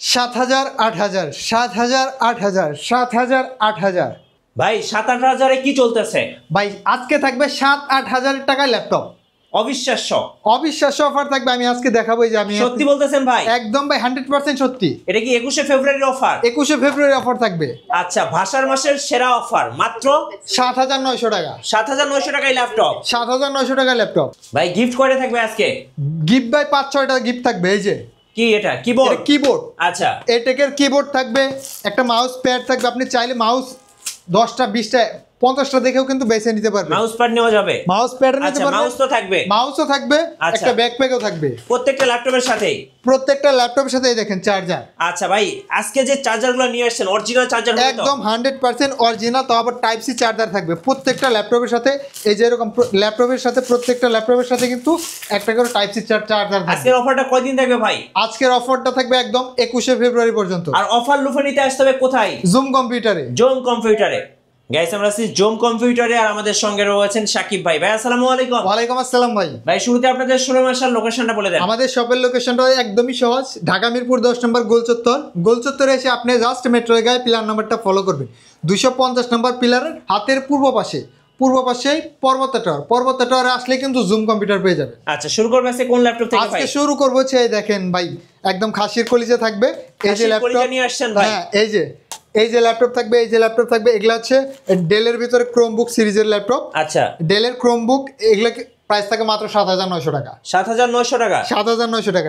7,000 8,000 7,000 8,000 7,000 8,000 ভাই 7-8 হাজারে কি চলতেছে? ভাই আজকে থাকবে 7-8 হাজার টাকায় ল্যাপটপ। অবিশ্বাস্য অবিশ্বাস্য অফার থাকবে। আমি আজকে দেখাবো এই যে আমি সত্যি বলতেছেন ভাই? একদম ভাই 100% সত্যি। এটা কি 21শে ফেব্রুয়ারির অফার? 21শে ফেব্রুয়ারি অফার থাকবে। আচ্ছা, ভাষার মাসের সেরা অফার মাত্র 7,900 টাকা। 7,900 টাকায় ল্যাপটপ। 7,900 টাকায় ল্যাপটপ। ভাই গিফট করে থাকবে আজকে? গিফট ভাই 5-6টা গিফট থাকবে। এই যে কি এটা কিবোর্ড? কিবোর্ড। আচ্ছা, এটেকের কিবোর্ড থাকবে, একটা মাউস প্যাড থাকবে। আপনি চাইলে মাউস 10টা 20টা 50টা দেখেও কিন্তু বেছে নিতে পারবেন। মাউস প্যাড নেওয়া যাবে? মাউস প্যাড নিতে আচ্ছা, পারবেন। মাউস তো থাকবে? মাউসও থাকবে, আচ্ছা। একটা ব্যাকপ্যাকও থাকবে প্রত্যেকটা ল্যাপটপের সাথেই? প্রত্যেকটা ল্যাপটপের সাথে। এই দেখেন চার্জার। আচ্ছা ভাই, আজকে যে চার্জারগুলো নিয়ে আসছেন অরিজিনাল চার্জার হবে তো? একদম 100% অরিজিনাল। তো আবার টাইপ সি চার্জার থাকবে প্রত্যেকটা ল্যাপটপের সাথে। এই যে এরকম ল্যাপটপের সাথে, প্রত্যেকটা ল্যাপটপের সাথে কিন্তু একটা করে টাইপ সি চার্জার থাকবে। আজকের অফারটা কয়দিন থাকবে ভাই? আজকের অফারটা থাকবে একদম 21শে ফেব্রুয়ারি পর্যন্ত। আর অফার লুফে নিতে আসতে হবে কোথায়? জুম কম্পিউটারে। জোম কম্পিউটারে। গাইস, আমরা আছি জোম কম্পিউটারে আর আমাদের সঙ্গে রয়েছেন সাকিব ভাই। ভাই আসসালামু আলাইকুম। ওয়ালাইকুম আসসালাম ভাই। ভাই শুরুতে আপনাদের শোরুম আসার লোকেশনটা বলে দেন। আমাদের শপের লোকেশনটা একদমই সহজ। ঢাকা মিরপুর 10 নম্বর গোলচত্বর। গোলচত্বরে এসে আপনি জাস্ট মেট্রো গায়ে পিলার নাম্বারটা ফলো করবেন। 250 নম্বর পিলারের হাতের পূর্ব পাশেই পর্বত টাওয়ারে আসলে কিন্তু জুম কম্পিউটার পেয়ে যাবে। আচ্ছা, শুরু করবে আজকে কোন ল্যাপটপ থেকে ভাই? আজকে শুরু করবো হচ্ছে এই দেখেন ভাই, একদম খাসির কলিজা থাকবে। এই যে ল্যাপটপ নিয়ে আসছেন ভাই। হ্যাঁ, এই যে ল্যাপটপ থাকবে, এগুলা হচ্ছে ডেলের ভিতরে ক্রোমবুক সিরিজের ল্যাপটপ। আচ্ছা, ডেলের ক্রোমবুক এগুলা প্রাইস থাকে মাত্র 7,900 টাকা। 7,900 টাকা? 7,900 টাকা।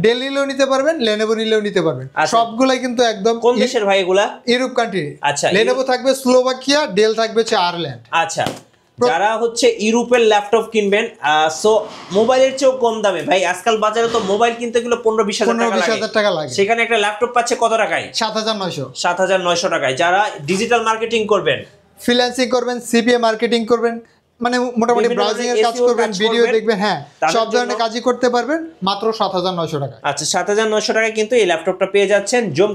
ডেল নিলেও নিতে পারবেন, লেনোভো নিলেও নিতে পারবেন। আচ্ছা। সবগুলাই কিন্তু একদম কোন দেশের ভাই এগুলা? Europe country. আচ্ছা, লেনোভো থাকবে স্লোভাকিয়া, ডেল থাকবে হচ্ছে আয়ারল্যান্ড। আচ্ছা, যারা হচ্ছে ইউরোপের ল্যাপটপ কিনবেন, সো মোবাইলের চেয়েও কম দামে ভাই। আজকাল বাজারে তো মোবাইল কিনতে গেলে 15-20 হাজার টাকা লাগে। সেখানে একটা ল্যাপটপ পাচ্ছে কত টাকায়? 7,900। 7,900 টাকায়। যারা ডিজিটাল মার্কেটিং করবেন, ফ্রিল্যান্সিং করবেন, সিপিএ মার্কেটিং করবেন, মানে মোটামুটি ব্রাউজিং এর কাজ করবেন, ভিডিও দেখবেন, হ্যাঁ সব ধরনের কাজই করতে পারবেন মাত্র 7,900 টাকা। আচ্ছা, 7,900 টাকায় কিন্তু এই ল্যাপটপটা পেয়ে যাচ্ছেন জোম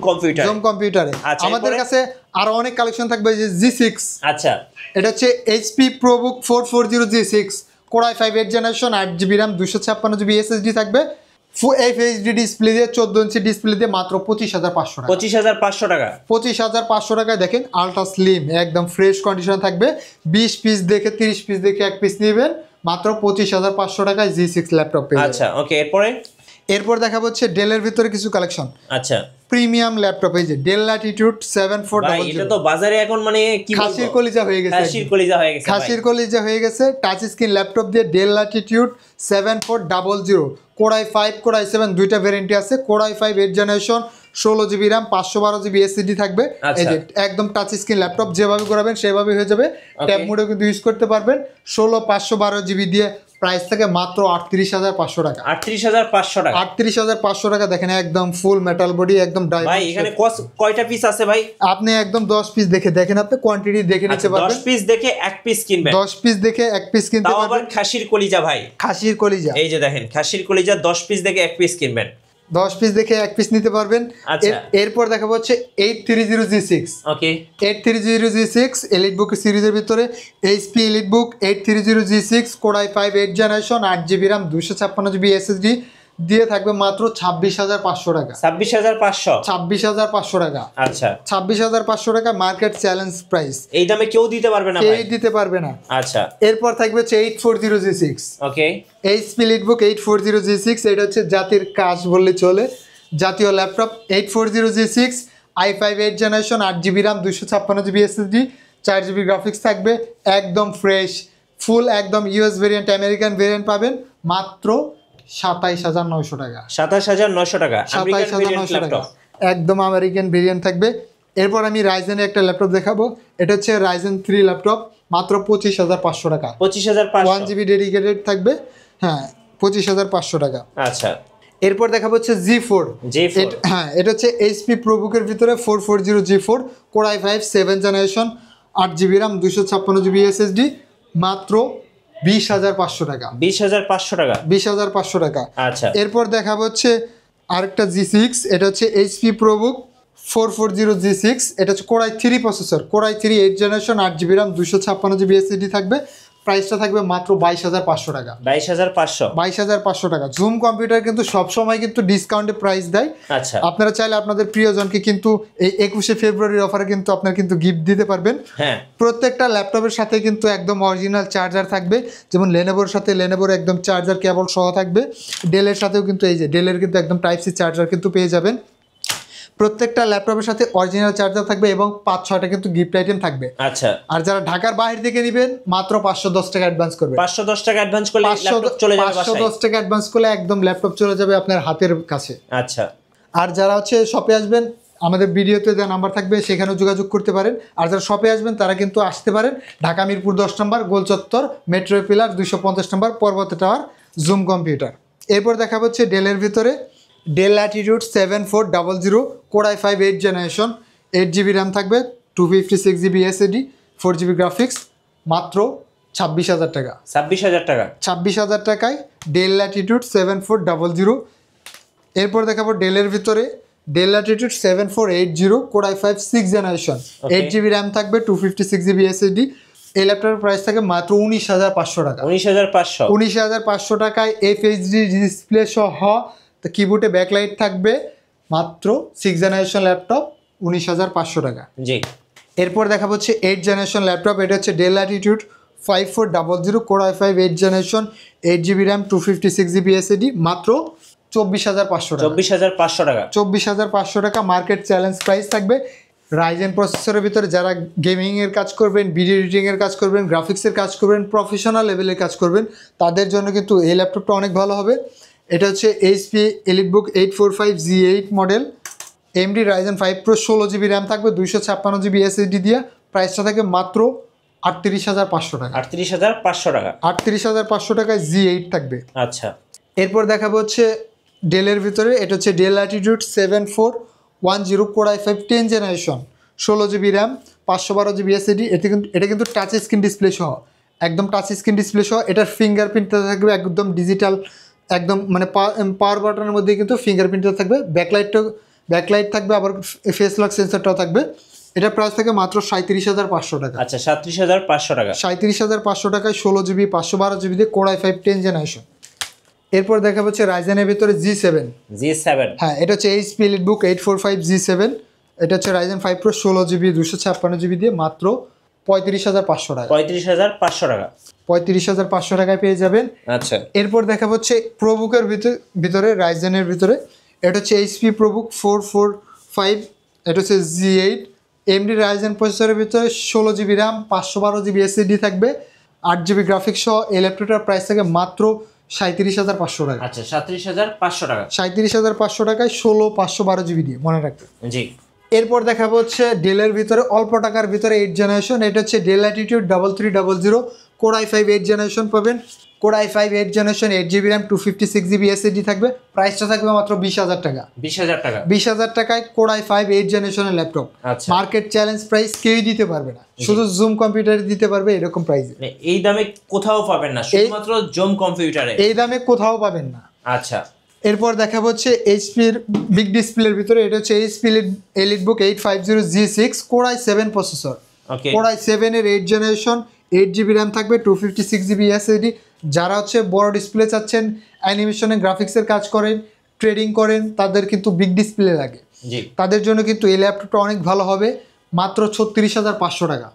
কম্পিউটারে। আমাদের কাছে আরো অনেক কালেকশন থাকবে। যে G6, আচ্ছা, এটা হচ্ছে HP ProBook 440 G6 Core i5 8th generation, 8GB RAM, 256GB SSD থাকবে। ফুল FHD ডিসপ্লে দিয়ে 14 ইঞ্চি ডিসপ্লে দিয়ে মাত্র 25,500 টাকা। 25,500 টাকা। 25,500 টাকায় দেখেন আলট্রা স্লিম একদম ফ্রেশ কন্ডিশন থাকবে। 20 পিস দেখে 30 পিস দেখে এক পিস নেবেন মাত্র 25,500 টাকায় G6 ল্যাপটপ পেয়ে যাবেন। আচ্ছা, ওকে, এরপর দেখা হচ্ছে ডেলের ভিতরে কিছু কালেকশন। আচ্ছা, প্রিমিয়াম ল্যাপটপ। এই যে ডেল ল্যাটিটিউড 7400। এটা তো বাজারে এখন মানে কি বলবো, খাসির কলিজা হয়ে গেছে। খাসির কলিজা হয়ে গেছে। টাচ স্ক্রিন ল্যাপটপ দিয়ে del Latitude 7400 Core i5 Core i7 দুইটা ভ্যারিয়েন্টই আছে। Core i5 8th generation, 16GB RAM, 512GB SSD থাকবে। এই যে একদম টাচ স্ক্রিন ল্যাপটপ, যেভাবে করাবেন সেভাবে হয়ে যাবে। ট্যাব মোডেও কিন্তু ইউজ করতে পারবেন। 16/512GB দিয়ে প্রাইস থাকে মাত্র 38,500 টাকা। 38,500 টাকা। 38,500 টাকা। দেখেন একদম ফুল মেটাল বডি, একদম ভাই এখানে কয়টা পিস আছে ভাই? আপনি একদম 10 পিস দেখে দেখেন, আপনি কোয়ান্টিটি দেখে নিতে পারবেন। 10 পিস দেখে এক পিস কিনবেন। 10 পিস দেখে এক পিস কিনতে তাও পারবেন। আবার খাসির কলিজা ভাই। খাসির কলিজা। এই যে দেখেন খাসির কলিজা 10 পিস দেখে এক পিস কিনবেন। 10 পিস দেখে এক পিস নিতে পারবেন। আচ্ছা, এরপর দেখাবো হচ্ছে 830 G6। ওকে, 830 G6 এলিট বুক সিরিজের ভিতরে HP এলিট বুক 830 G6 Core i5 8th generation, 8GB RAM, 256GB SSD দিয়ে থাকবে মাত্র 26,500 টাকা। 26,500 টাকা। আচ্ছা, 26,500 টাকা মার্কেট চ্যালেঞ্জ প্রাইস। এই দামে কেউ দিতে পারবে না ভাই। কেউ দিতে পারবে না। আচ্ছা, এরপর থাকবে হচ্ছে 840 G6। ওকে, HP এলিটবুক 840 G6। এটা হচ্ছে জাতির কাজ বললে চলে, জাতীয় laptop. 840 G6 i5 8th generation, 8GB RAM, 256GB SSD, 4GB graphics থাকবে। একদম ফ্রেশ ফুল একদম ইউএস ভেরিয়েন্ট, আমেরিকান ভেরিয়েন্ট পাবেন মাত্র 27,900 টাকা। 27,900 টাকা। 27,900 টাকা একদম আমেরিকান ভেরিয়েন্ট থাকবে। এরপর আমি রাইজেনের একটা ল্যাপটপ দেখাবো। এটা হচ্ছে রাইজেন 3 ল্যাপটপ, মাত্র 25,500 টাকা। 25,500। 1GB ডেডিকেটেড থাকবে। হ্যাঁ, 25,500 টাকা। আচ্ছা, এরপর দেখাবো হচ্ছে G4। হ্যাঁ, এটা হচ্ছে HP ProBook-এর ভিতরে 440 G4 Core i5 7th generation, 8GB RAM, 256GB SSD, মাত্র 20,500 টাকা। 20,500 টাকা। 20,500 টাকা। আচ্ছা, এরপর দেখাবো হচ্ছে আরেকটা G6। এটা হচ্ছে HP ProBook 440 G6। এটা হচ্ছে Core i3 processor, Core i3 8th generation, 8GB RAM, 256GB SSD থাকবে। প্রাইসটা থাকবে মাত্র 22,500 টাকা। 22,500 টাকা। জুম কম্পিউটার কিন্তু সবসময় কিন্তু ডিসকাউন্টে প্রাইস দেয়। আচ্ছা, আপনারা চাইলে আপনাদের প্রিয়জনকে কিন্তু এই 21শে ফেব্রুয়ারির অফারে কিন্তু আপনারা কিন্তু গিফট দিতে পারবেন। হ্যাঁ, প্রত্যেকটা ল্যাপটপের সাথে কিন্তু একদম অরিজিনাল চার্জার থাকবে, যেমন লেনোভোর সাথে লেনোভোর একদম চার্জার কেবল সহ থাকবে। ডেলের সাথেও কিন্তু এই যে ডেলের কিন্তু একদম টাইপ সি চার্জার কিন্তু পেয়ে যাবেন। প্রত্যেকটা ল্যাপটপের সাথে অরিজিনাল চার্জার থাকবে এবং 5-6টা কিন্তু গিফট আইটেম থাকবে। আচ্ছা, আর যারা ঢাকার বাইরে থেকে নেবেন মাত্র 510 টাকা অ্যাডভান্স করবে। 510 টাকা অ্যাডভান্স করলে ল্যাপটপ চলে যাবে বাসায়। 510 টাকা অ্যাডভান্স করলে একদম ল্যাপটপ চলে যাবে আপনার হাতের কাছে। আচ্ছা, আর যারা হচ্ছে শপে আসবেন, আমাদের ভিডিওতে যে নাম্বার থাকবে সেখানেও যোগাযোগ করতে পারেন। আর যারা শপে আসবেন তারা কিন্তু আসতে পারেন ঢাকা মিরপুর 10 নম্বর গোল চত্বর, মেট্রো পিলার 250 নম্বর, পর্বত টাওয়ার, জুম কম্পিউটার। এরপর দেখা হচ্ছে ডেলের ভিতরে del Latitude 7400 core i5 8 generation, 8GB RAM থাকবে, 256GB SSD, 4GB গ্রাফিক্স, মাত্র 26,000 টাকা। 26,000 টাকায় ডেল ল্যাটিটিউড 7400। এরপর দেখাবো ডেলের ভিতরে del Latitude 7480 core i5 6 generation, 8GB RAM থাকবে, 256GB SSD। এই ল্যাপটপের প্রাইস থাকে মাত্র 19,500 টাকা। 19,500 টাকায় FHD ডিসপ্লে সহ কিবোর্ডে ব্যাকলাইট থাকবে, মাত্র 6 জেনারেশন ল্যাপটপ, 19,500 টাকা। জি। এরপর দেখা হচ্ছে 8 জেনারেশন ল্যাপটপ, এটা হচ্ছে Dell Latitude 5400 core i5 8 generation, 8GB RAM, 256GB SSD, মাত্র 24,500 টাকা। 24,500 টাকা মার্কেট চ্যালেঞ্জ প্রাইস থাকবে। রাইজেন প্রসেসরের ভিতরে যারা গেমিংয়ের কাজ করবেন, ভিডিও এডিটিংয়ের কাজ করবেন, গ্রাফিক্সের কাজ করবেন, প্রফেশনাল লেভেলের কাজ করবেন, তাদের জন্য কিন্তু এই ল্যাপটপটা অনেক ভালো হবে। এটা হচ্ছে HP EliteBook 845G8 model, AMD Ryzen 5 Pro, 16GB RAM থাকবে, 256GB SSD দিয়ে। প্রাইসটা থাকে মাত্র 38,500 টাকা। 38,500 টাকায় G8 থাকবে। আচ্ছা, এরপর দেখাবো হচ্ছে ডেলের ভিতরে, এটা হচ্ছে Dell Latitude 7410 core i5 10 generation, 16GB RAM, 512GB SSD। এটা কিন্তু টাচ স্ক্রিন ডিসপ্লে সহ, একদম টাচ স্ক্রিন ডিসপ্লে সহ। এটার ফিঙ্গারপ্রিন্টটা থাকবে একদম ডিজিটাল, একদম মানে পাওয়ার বাটনের মধ্যে কিন্তু ফিঙ্গারপ্রিন্টটা থাকবে। ব্যাকলাইট থাকবে, আবার ফেস লক সেন্সরটাও থাকবে। এটার প্রাইস থাকে মাত্র 37,500 টাকা। আচ্ছা, 37,500 টাকা। 37,500 টাকায় 16GB 512GB দিয়ে কোর i5 10 জেনারেশন। এরপর দেখা হচ্ছে রাইজেনের ভিতরে G7। হ্যাঁ, এটা হচ্ছে HP EliteBook 845G7, এটা হচ্ছে Ryzen 5 Pro, 16GB 256GB দিয়ে, মাত্র 35,500 টাকা। 35,500 টাকায় পেয়ে যাবেন। আচ্ছা, এরপর দেখা হচ্ছে প্রোবুকের ভিতরে রাইজেনের ভিতরে, এটা হচ্ছে HP ProBook 445, এটা হচ্ছে G8, AMD Ryzen প্রসেসরের ভিতরে, 16GB র্যাম, 512GB SSD থাকবে, 8GB গ্রাফিক্স সহ। এই ল্যাপটপটার প্রাইস থাকে মাত্র 37,500 টাকা। আচ্ছা, 37,500 টাকা। 37,500 টাকায় 16/512GB দিয়ে, মনে রাখবেন। জি। এরপর দেখাবো হচ্ছে ডেলের ভিতরে অল্প টাকার ভিতরে 8 জেনারেশন, এটা হচ্ছে Dell latitude 3300 core i5 8 generation পাবেন। Core i5 8 generation, 8GB RAM, 256GB SSD থাকবে। প্রাইসটা থাকবে মাত্র 20,000 টাকা। 20,000 টাকায় কোর i5 8 জেনারেশনের ল্যাপটপ। মার্কেট চ্যালেঞ্জ প্রাইস কেউই দিতে পারবে না, শুধু জুম কম্পিউটারে দিতে পারবে এরকম প্রাইসে। এই দামে কোথাও পাবেন না, শুধুমাত্র জুম কম্পিউটারে এই দামে কোথাও পাবেন না। আচ্ছা, এরপর দেখাবো হচ্ছে HPর বিগ ডিসপ্লের ভিতরে, এটা হচ্ছে HP EliteBook 850G6 core i7 processor, core i7 এর 8 জেনারেশন, 8GB র্যাম থাকবে, 256GB SSD। যারা হচ্ছে বড় ডিসপ্লে চাচ্ছেন, অ্যানিমেশনে গ্রাফিক্সের কাজ করেন, ট্রেডিং করেন, তাদের কিন্তু বিগ ডিসপ্লে লাগে, তাদের জন্য কিন্তু এই ল্যাপটপটা অনেক ভালো হবে। মাত্র 36,500 টাকা।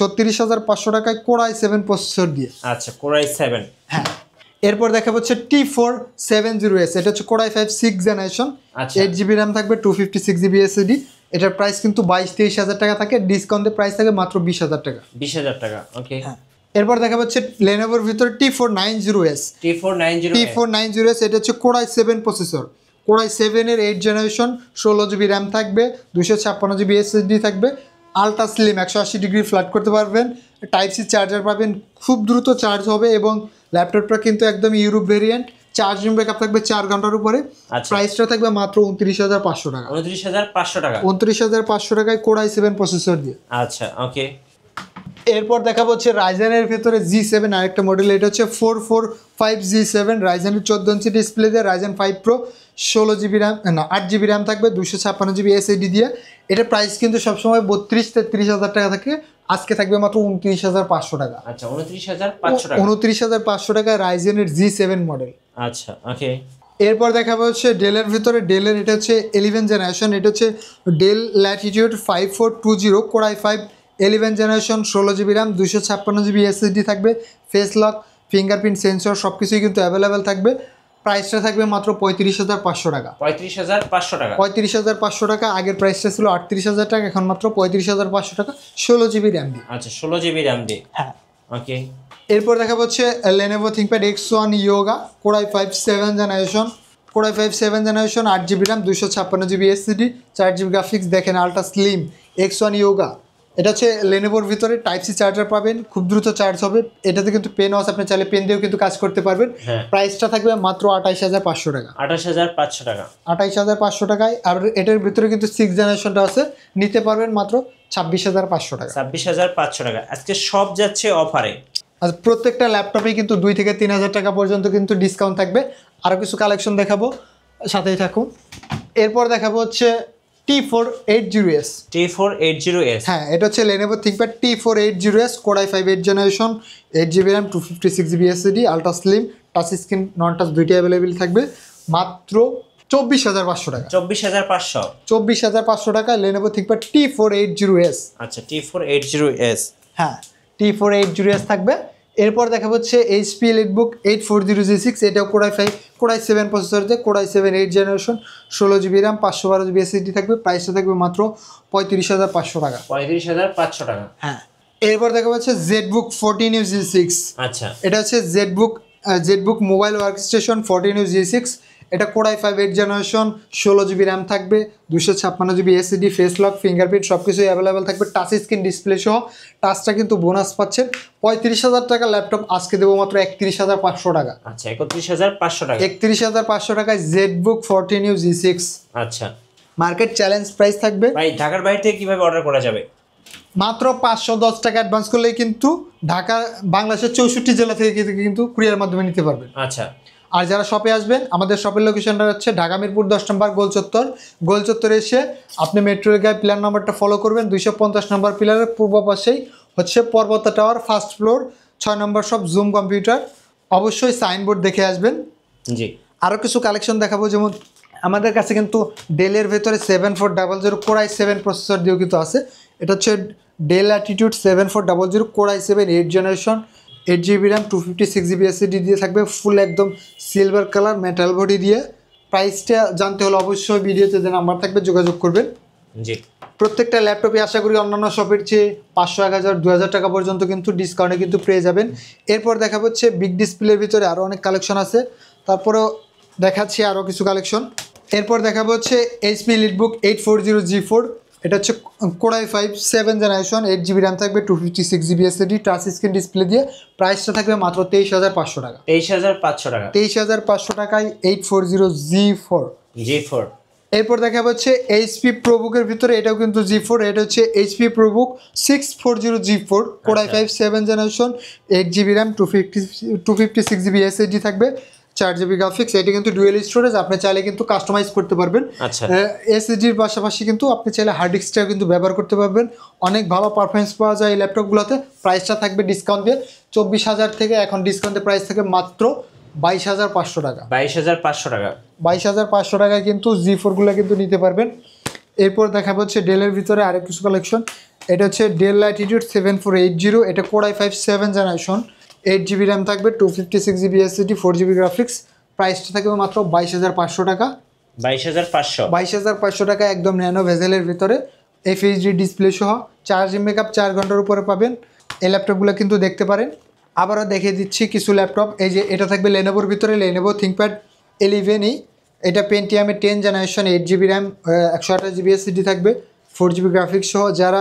36,500 টাকায় কোর i7 প্রসেসর দিয়ে। আচ্ছা, কোর i7। হ্যাঁ। এরপর দেখা হচ্ছে T470S, এটা হচ্ছে core i5 6 generation, 8GB RAM থাকবে, 256GB SSD। এটার প্রাইস কিন্তু 22-23,000 টাকা থাকে, ডিসকাউন্টে প্রাইস থাকে মাত্র 20,000 টাকা। 20,000 টাকা, ওকে। হ্যাঁ। এরপর দেখা হচ্ছে লেনোভোর ভিতরে T490S, এটা হচ্ছে core i7 processor, core i7 এর 8 জেনারেশন, 16GB র্যাম থাকবে, 256GB SSD থাকবে, আলট্রা স্লিম, 180 ডিগ্রি ফ্ল্যাট করতে পারবেন, টাইপ সি চার্জার পাবেন, খুব দ্রুত চার্জ হবে এবং ল্যাপটপটা কিন্তু একদম ইউরোপ ভেরিয়েন্ট, চার্জিং ব্যাকআপ থাকবে 4 ঘন্টার উপরে। প্রাইসটা থাকবে মাত্র 29,500 টাকা। 29,500 টাকায় কোর i7 প্রসেসর দিয়ে। আচ্ছা, ওকে। এরপর দেখাবো হচ্ছে রাইজেনের ভেতরে G7 আরেকটা মডেল, এটা হচ্ছে 445G7, রাইজেনের 14 ইঞ্চি ডিসপ্লে দিয়ে, Ryzen 5 Pro, 16 GB র্যাম, না 8 GB র্যাম থাকবে, 256 GB SSD দিয়ে। এটার প্রাইস কিন্তু সবসময় 32-33 হাজার টাকা থাকে, আজকে থাকবে মাত্র 29,500 টাকা। আচ্ছা 29,500 টাকা। 29,500 টাকায় রাইজেনের G7 মডেল। আচ্ছা ওকে। এরপর দেখাবো হচ্ছে ডেলের ভিতরে, ডেলের এটা হচ্ছে 11 জেনারেশন, এটা হচ্ছে Dell Latitude 5420 core i5 11 generation, 16 GB RAM, 256 GB SSD থাকবে, ফেস লক, ফিঙ্গারপ্রিন্ট সেন্সর সব কিছুই কিন্তু অ্যাভেলেবেল থাকবে। প্রাইসটা থাকবে মাত্র 35,500 টাকা। 35,500 টাকা। 35,500 টাকা। আগের প্রাইসটা ছিল 38,000 টাকা, এখন মাত্র 35,500 টাকা, 16 GB র্যাম দিয়ে। আচ্ছা 16 GB র্যাম দিয়ে। হ্যাঁ ওকে। এরপর দেখা হচ্ছে Lenovo ThinkPad X1 Yoga core i5 7 generation, core i5 7 generation, 8 GB RAM, 256 GB SSD, 4 GB graphics. দেখেন আলট্রা স্লিম X1 Yoga। এটা হচ্ছে লেনোভোর ভিতরে টাইপ-সি চার্জার পাবেন, খুব দ্রুত চার্জ হবে। এটাতে কিন্তু পেনও আছে, আপনি চাইলে পেন দিয়েও কিন্তু কাজ করতে পারবেন। প্রাইসটা থাকবে মাত্র 28,500 টাকা। 28,500 টাকা। 28,500 টাকায়। আর এটার ভিতরে কিন্তু 6 জেনারেশনটা আছে, নিতে পারবেন মাত্র 26,500 টাকা। 26,500 টাকা। আজকে সব যাচ্ছে অফারে। আর প্রত্যেকটা ল্যাপটপে কিন্তু 2 থেকে 3,000 টাকা পর্যন্ত কিন্তু ডিসকাউন্ট থাকবে। আরও কিছু কালেকশন দেখাবো, সাথেই থাকুন। এরপর দেখাবো হচ্ছে T480S। T480S, হ্যাঁ, এটা হচ্ছে Lenovo ThinkPad T480S core i5 8 generation, 8 GB RAM, 256 GB SSD, ultra slim, touch screen নন টাচ দুইটাই অ্যাভেলেবেল থাকবে, মাত্র 24,500 টাকা। 24,500। 24,500 টাকা Lenovo ThinkPad T480S। আচ্ছা T480S, হ্যাঁ T480S থাকবে। এরপর দেখা হচ্ছে HP EliteBook 840G6, এটাও কোর i7 প্রসেসর দিয়ে, core i7 8 generation, 16 GB RAM, 512 GB SSD থাকবে। প্রাইসটা থাকবে মাত্র 35,500 টাকা। 35,500 টাকা। হ্যাঁ। এরপর দেখা হচ্ছে ZBook 14UG6। আচ্ছা এটা হচ্ছে ZBook মোবাইল ওয়ার্কস্টেশন 14UG6। এটা core i5 8 generation, 16 GB RAM থাকবে, 256 GB SSD, face lock, fingerprint সব কিছুই অ্যাভেলেবেল থাকবে, টাচ স্ক্রিন ডিসপ্লে সহ। টাচটা কিন্তু বোনাস পাচ্ছেন। 35,000 টাকা ল্যাপটপ আজকে দেবো মাত্র 31,500 টাকা। আচ্ছা 31,500 টাকা। 31,500 টাকায় ZBook 14UG6। আচ্ছা মার্কেট চ্যালেঞ্জ প্রাইস থাকবে। ভাই ঢাকার বাইরে থেকে কিভাবে অর্ডার করা যাবে? মাত্র 510 টাকা অ্যাডভান্স করলেই কিন্তু ঢাকা, বাংলাদেশের 64 জেলা থেকে কিন্তু কুরিয়ার মাধ্যমে নিতে পারবেন। আচ্ছা। আর যারা শপে আসবেন, আমাদের শপের লোকেশনটা হচ্ছে ঢাকা মিরপুর 10 নম্বর গোল চত্বরে এসে আপনি মেট্রো রেল পিলার নাম্বারটা ফলো করবেন। 250 নম্বর পিলারের পূর্ব পাশেই হচ্ছে পর্বতা টাওয়ার, ফার্স্ট ফ্লোর, 6 নম্বর শপ, জুম কম্পিউটার। অবশ্যই সাইনবোর্ড দেখে আসবেন। জি। আরও কিছু কালেকশন দেখাবো, যেমন আমাদের কাছে কিন্তু ডেলের ভেতরে 7400 কোর i7 প্রসেসর দিয়েও কিন্তু আছে। এটা হচ্ছে Dell Latitude 7400 core i7 8 generation, 8 GB RAM, 256 GB SSD দিয়ে থাকবে, ফুল একদম সিলভার কালার মেটাল বডি দিয়ে। প্রাইসটা জানতে হলে অবশ্যই ভিডিওতে যে নাম্বার থাকবে যোগাযোগ করবেন। জি। প্রত্যেকটা ল্যাপটপে আশা করি অন্যান্য শপের চেয়ে 500, 1000, 2000 টাকা পর্যন্ত কিন্তু ডিসকাউন্টে কিন্তু পেয়ে যাবেন। এরপর দেখা হচ্ছে বিগ ডিসপ্লের ভিতরে আরও অনেক কালেকশন আছে, তারপরেও দেখাচ্ছি আরও কিছু কালেকশন। এরপর দেখাবো হচ্ছে HP EliteBook 840G4। এটা হচ্ছে core i5 7 generation, 8 GB RAM থাকবে, 256 GB SSD, touch screen display দিয়ে। প্রাইসটা থাকবে মাত্র 23,500 টাকা। 23,500 টাকা। 23,500 টাকায় 840G4। এরপর দেখা হচ্ছে HP ProBook-এর ভিতরে, এটাও কিন্তু G4। এটা হচ্ছে HP ProBook 640G4 core i5 7 generation, 8 GB RAM, 256 GB SSD থাকবে, 4 GB গ্রাফিক্স। এটা কিন্তু ডুয়েল স্টোরেজ, আপনি চাইলে কিন্তু কাস্টমাইজ করতে পারবেন। আচ্ছা। এসএসডির পাশাপাশি কিন্তু আপনি চাইলে হার্ড ডিস্কটাও কিন্তু ব্যবহার করতে পারবেন। অনেক ভালো পারফরমেন্স পাওয়া যায় এই ল্যাপটপগুলোতে। প্রাইসটা থাকবে ডিসকাউন্ট দিয়ে 24,000 থেকে, এখন ডিসকাউন্টে প্রাইস থাকে মাত্র 22,500 টাকা। 22,500 টাকা। 22,500 টাকায় কিন্তু G4গুলো কিন্তু নিতে পারবেন। এরপর দেখা হচ্ছে ডেলের ভিতরে আরেক কিছু কালেকশন। এটা হচ্ছে ডেল ল্যাটিটিউড 7480। এটা core i5 7 generation, 8 GB RAM থাকবে, 256 GB SSD, 4 GB গ্রাফিক্স। প্রাইসটা থাকবে মাত্র 22,500 টাকা। 22,500 টাকা একদম ন্যানো ভেজেলের ভিতরে, FHD ডিসপ্লে সহ, চার্জিং ব্যাকআপ 4 ঘন্টার উপরে পাবেন। এই ল্যাপটপগুলো কিন্তু দেখতে পারেন। আবারও দেখিয়ে দিচ্ছি কিছু ল্যাপটপ। এই যে এটা থাকবে লেনোভোর ভিতরে, Lenovo ThinkPad 11E। এটা পেন্টিয়ামের 10 generation, 8 GB RAM, 128 GB SSD থাকবে, 4 GB গ্রাফিক্স সহ। যারা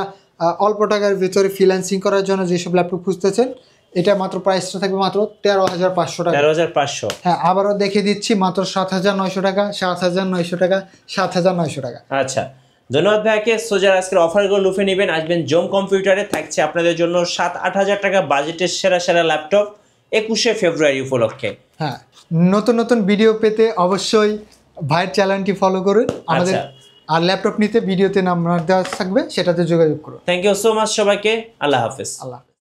অল্প টাকার ভিতরে ফ্রিল্যান্সিং করার জন্য যেসব ল্যাপটপ খুঁজতেছেন, এটা মাত্র প্রাইসটা থাকবে মাত্র 13,500 টাকা। 13,500। হ্যাঁ, আবারও দেখিয়ে দিচ্ছি মাত্র 7,900 টাকা, 7,900 টাকা, 7,900 টাকা। আচ্ছা, ধন্যবাদ ভাইকে। সোজার আজকের অফারগুলো লুফে নেবেন, আসবেন জোম কম্পিউটারে। থাকছে আপনাদের জন্য 7-8 হাজার টাকা বাজেটের সেরা ল্যাপটপ 21শে ফেব্রুয়ারি উপলক্ষে। হ্যাঁ, নতুন ভিডিও পেতে অবশ্যই ভাইয়ের চ্যানেলটি ফলো করুন আমাদের, আর ল্যাপটপ নিতে ভিডিওতে নাম্বার দেওয়া থাকবে, সেটাতে যোগাযোগ করুন। থ্যাংক ইউ সো মাচ সবাইকে, আল্লাহ হাফেজ। আল্লাহ।